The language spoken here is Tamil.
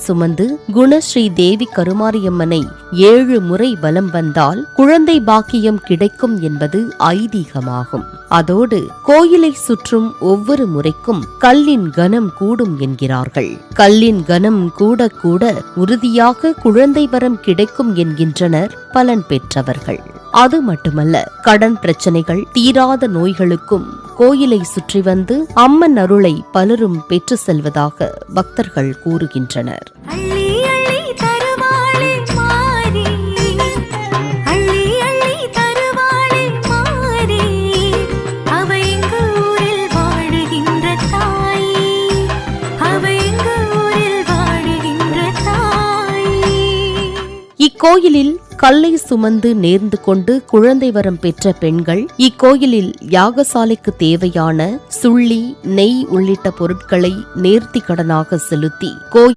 சுமந்து குணஸ்ரீ தேவி கருமாரியம்மனை 7 முறை வலம் வந்தால் குழந்தை பாக்கியம் கிடைக்கும் என்பது ஐதீகமாகும். அதோடு கோயிலை சுற்றும் ஒவ்வொரு முறைக்கும் கல்லின் கனம் கூடும் என்கிறார்கள். கல்லின் கனம் கூட கூட உறுதியாக குழந்தை வரம் கிடைக்கும் என்கின்றனர் பலன் பெற்றவர்கள். அது மட்டுமல்ல, கடன் பிரச்சனைகள், தீராத நோய்களுக்கும் கோயிலை சுற்றி வந்து அம்மன் அருளை பலரும் பெற்று செல்வதாக பக்தர்கள் கூறுகின்றனர். இக்கோயிலில் கல்லை சுமந்து நேர்ந்து கொண்டு குழந்தை வரம் பெற்ற பெண்கள் இக்கோயிலில் யாகசாலைக்கு தேவையான சுள்ளி, நெய் உள்ளிட்ட பொருட்களை நேர்த்தி கடனாக செலுத்தி